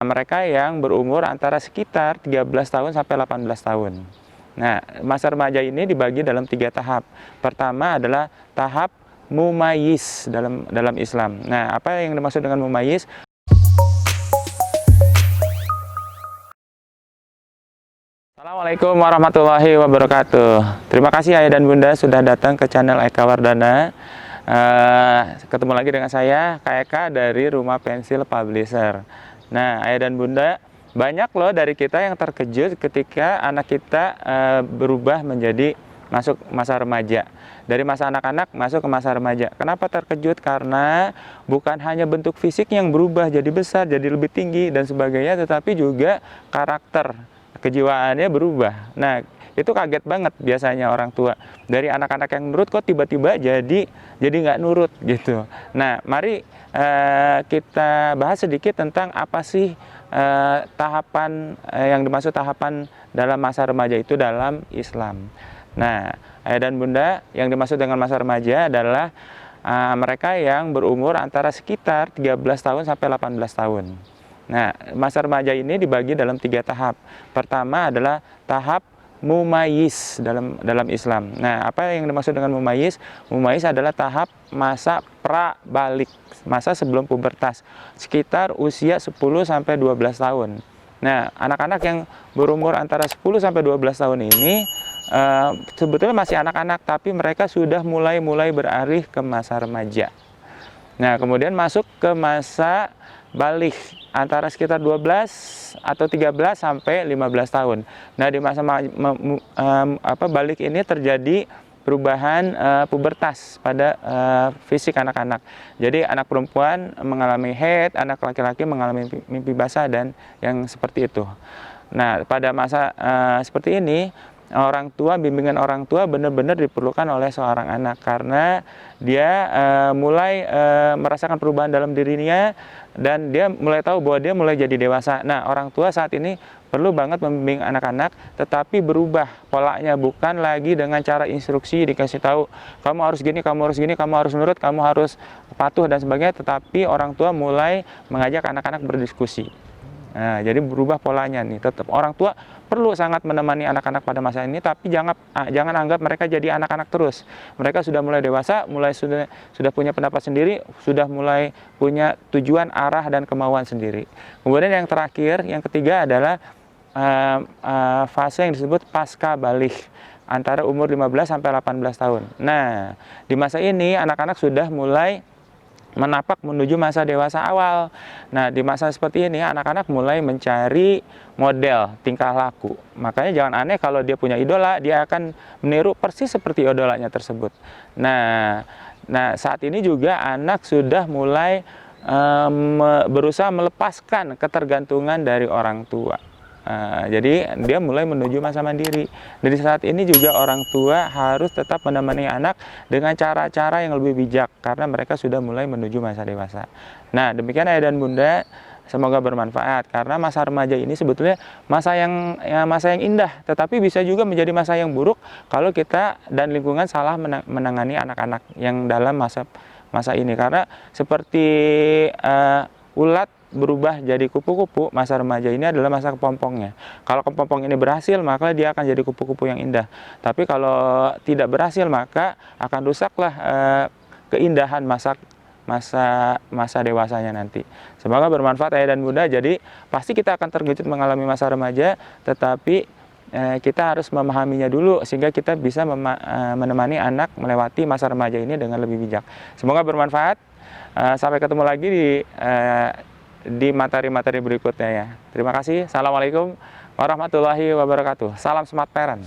mereka yang berumur antara sekitar 13 tahun sampai 18 tahun. Nah, masa remaja ini dibagi dalam 3 tahap. Pertama adalah tahap mumayyiz dalam Islam. Nah, apa yang dimaksud dengan mumayyiz? Assalamualaikum warahmatullahi wabarakatuh. Terima kasih Ayah dan Bunda sudah datang ke channel Eka Wardana. Ketemu lagi dengan saya, Kak Eka dari Rumah Pensil Publisher. Nah, Ayah dan Bunda, banyak loh dari kita yang terkejut ketika anak kita berubah menjadi masuk masa remaja. Dari masa anak-anak masuk ke masa remaja. Kenapa terkejut? Karena bukan hanya bentuk fisik yang berubah jadi besar, jadi lebih tinggi dan sebagainya, tetapi juga karakter, kejiwaannya berubah. Nah, itu kaget banget biasanya orang tua. Dari anak-anak yang nurut kok tiba-tiba jadi nggak nurut gitu. Nah, mari kita bahas sedikit tentang apa sih tahapan yang dimaksud tahapan dalam masa remaja itu dalam Islam. Nah, Ayah dan Bunda, yang dimaksud dengan masa remaja adalah mereka yang berumur antara sekitar 13 tahun sampai 18 tahun. Nah, masa remaja ini dibagi dalam 3 tahap. Pertama adalah tahap mumayyiz dalam Islam. Nah, apa yang dimaksud dengan mumayyiz? Mumayyiz adalah tahap masa pra-balik, masa sebelum pubertas, sekitar usia 10 sampai 12 tahun. Nah, anak-anak yang berumur antara 10 sampai 12 tahun ini sebetulnya masih anak-anak, tapi mereka sudah mulai beralih ke masa remaja. Nah, kemudian masuk ke masa balik antara sekitar 12 atau 13 sampai 15 tahun. Nah, di masa balik ini terjadi perubahan pubertas pada fisik anak-anak. Jadi anak perempuan mengalami haid, anak laki-laki mengalami mimpi basah dan yang seperti itu. Nah, pada masa seperti ini bimbingan orang tua benar-benar diperlukan oleh seorang anak karena dia mulai merasakan perubahan dalam dirinya dan dia mulai tahu bahwa dia mulai jadi dewasa. Nah, orang tua saat ini perlu banget membimbing anak-anak, tetapi berubah polanya, bukan lagi dengan cara instruksi dikasih tahu kamu harus gini, kamu harus gini, kamu harus nurut, kamu harus patuh dan sebagainya, tetapi orang tua mulai mengajak anak-anak berdiskusi. Nah, jadi berubah polanya nih. Tetap orang tua perlu sangat menemani anak-anak pada masa ini, tapi jangan anggap mereka jadi anak-anak terus. Mereka sudah mulai dewasa, sudah punya pendapat sendiri, sudah mulai punya tujuan, arah dan kemauan sendiri. Kemudian yang terakhir, yang ketiga adalah fase yang disebut pasca balik antara umur 15 sampai 18 tahun. Nah, di masa ini anak-anak sudah mulai menapak menuju masa dewasa awal. Nah, di masa seperti ini anak-anak mulai mencari model tingkah laku. Makanya jangan aneh kalau dia punya idola, dia akan meniru persis seperti idolanya tersebut. Nah, saat ini juga anak sudah mulai berusaha melepaskan ketergantungan dari orang tua. Jadi dia mulai menuju masa mandiri. Dari saat ini juga orang tua harus tetap menemani anak dengan cara-cara yang lebih bijak karena mereka sudah mulai menuju masa dewasa. Nah, demikian Ayah dan Bunda, semoga bermanfaat karena masa remaja ini sebetulnya masa yang indah, tetapi bisa juga menjadi masa yang buruk kalau kita dan lingkungan salah menangani anak-anak yang dalam masa ini. Karena seperti ulat berubah jadi kupu-kupu, masa remaja ini adalah masa kepompongnya. Kalau kepompong ini berhasil, maka dia akan jadi kupu-kupu yang indah. Tapi kalau tidak berhasil, maka akan rusaklah keindahan masa dewasanya nanti. Semoga bermanfaat Ayah dan Bunda. Jadi pasti kita akan terkejut mengalami masa remaja, tetapi kita harus memahaminya dulu sehingga kita bisa menemani anak melewati masa remaja ini dengan lebih bijak. Semoga bermanfaat. Sampai ketemu lagi di materi-materi berikutnya ya. Terima kasih. Assalamualaikum warahmatullahi wabarakatuh. Salam Smart Parent.